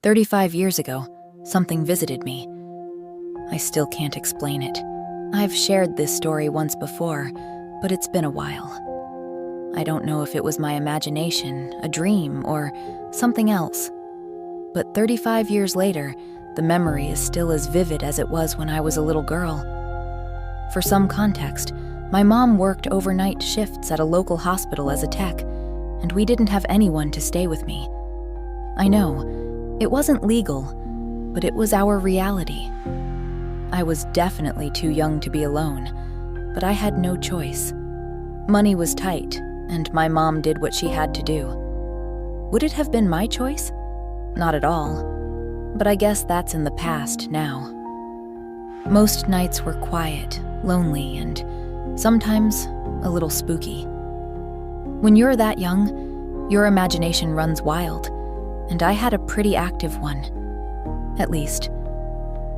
35 years ago, something visited me. I still can't explain it. I've shared this story once before, but it's been a while. I don't know if it was my imagination, a dream, or something else. But 35 years later, the memory is still as vivid as it was when I was a little girl. For some context, my mom worked overnight shifts at a local hospital as a tech, and we didn't have anyone to stay with me. I know, it wasn't legal, but it was our reality. I was definitely too young to be alone, but I had no choice. Money was tight, and my mom did what she had to do. Would it have been my choice? Not at all. But I guess that's in the past now. Most nights were quiet, lonely, and sometimes a little spooky. When you're that young, your imagination runs wild, and I had a pretty active one. At least,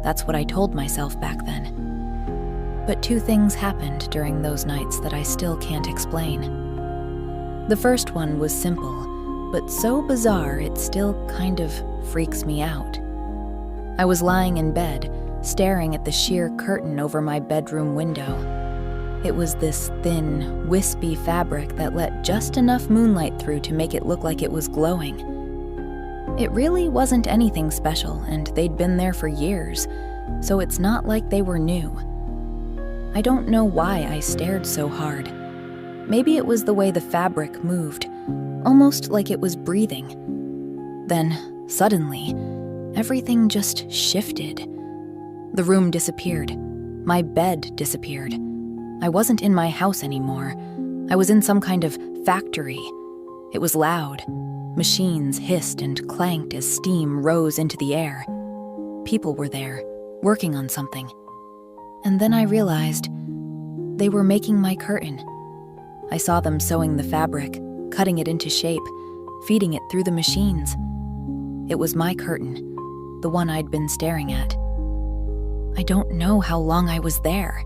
that's what I told myself back then. But two things happened during those nights that I still can't explain. The first one was simple, but so bizarre it still kind of freaks me out. I was lying in bed, staring at the sheer curtain over my bedroom window. It was this thin, wispy fabric that let just enough moonlight through to make it look like it was glowing. It really wasn't anything special, and they'd been there for years, so it's not like they were new. I don't know why I stared so hard. Maybe it was the way the fabric moved, almost like it was breathing. Then, suddenly, everything just shifted. The room disappeared. My bed disappeared. I wasn't in my house anymore. I was in some kind of factory. It was loud. Machines hissed and clanked as steam rose into the air. People were there, working on something. And then I realized they were making my curtain. I saw them sewing the fabric, cutting it into shape, feeding it through the machines. It was my curtain, the one I'd been staring at. I don't know how long I was there.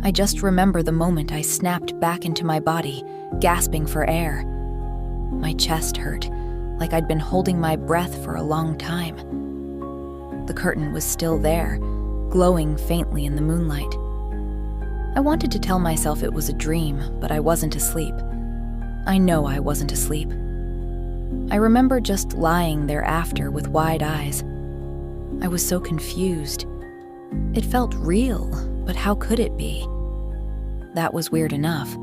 I just remember the moment I snapped back into my body, gasping for air. My chest hurt, like I'd been holding my breath for a long time. The curtain was still there, glowing faintly in the moonlight. I wanted to tell myself it was a dream, but I wasn't asleep. I know I wasn't asleep. I remember just lying thereafter with wide eyes. I was so confused. It felt real, but how could it be? That was weird enough.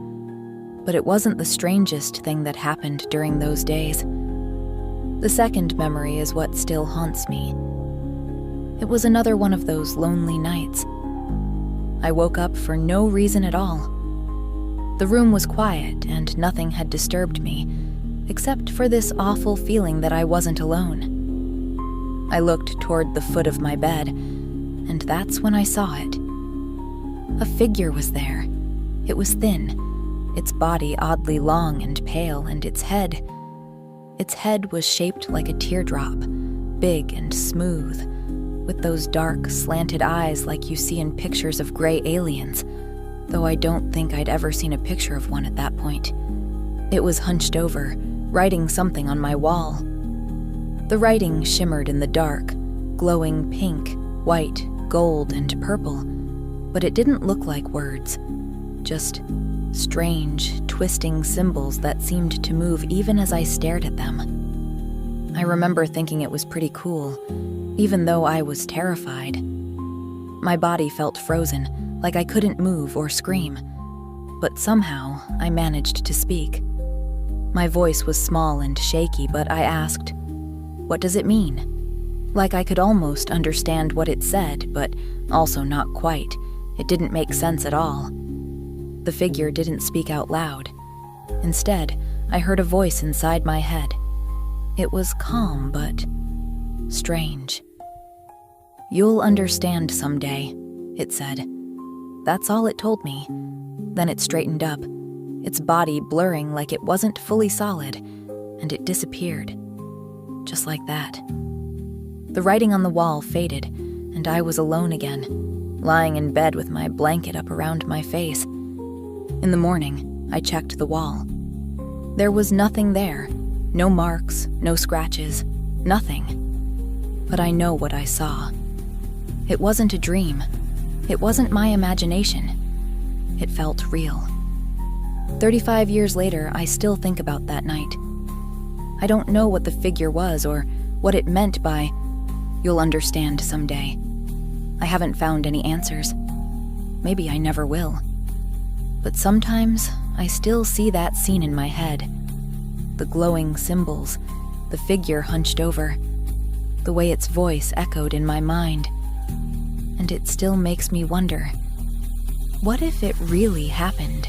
But it wasn't the strangest thing that happened during those days. The second memory is what still haunts me. It was another one of those lonely nights. I woke up for no reason at all. The room was quiet and nothing had disturbed me, except for this awful feeling that I wasn't alone. I looked toward the foot of my bed, and that's when I saw it. A figure was there. It was thin, its body oddly long and pale, and its head was shaped like a teardrop, big and smooth, with those dark, slanted eyes like you see in pictures of gray aliens, though I don't think I'd ever seen a picture of one at that point. It was hunched over, writing something on my wall. The writing shimmered in the dark, glowing pink, white, gold, and purple, but it didn't look like words, just strange, twisting symbols that seemed to move even as I stared at them. I remember thinking it was pretty cool, even though I was terrified. My body felt frozen, like I couldn't move or scream, but somehow I managed to speak. My voice was small and shaky, but I asked, "What does it mean?" Like I could almost understand what it said, but also not quite. It didn't make sense at all. The figure didn't speak out loud. Instead, I heard a voice inside my head. It was calm, but strange. "You'll understand someday," it said. That's all it told me. Then it straightened up, its body blurring like it wasn't fully solid, and it disappeared. Just like that. The writing on the wall faded, and I was alone again, lying in bed with my blanket up around my face. In the morning, I checked the wall. There was nothing there. No marks, no scratches, Nothing. But I know what I saw. It wasn't a dream. It wasn't my imagination. It felt real. 35 years later, I still think about that night. I don't know what the figure was or what it meant by, "You'll understand someday." I haven't found any answers. Maybe I never will. But sometimes I still see that scene in my head. The glowing symbols, the figure hunched over, the way its voice echoed in my mind. And it still makes me wonder, what if it really happened?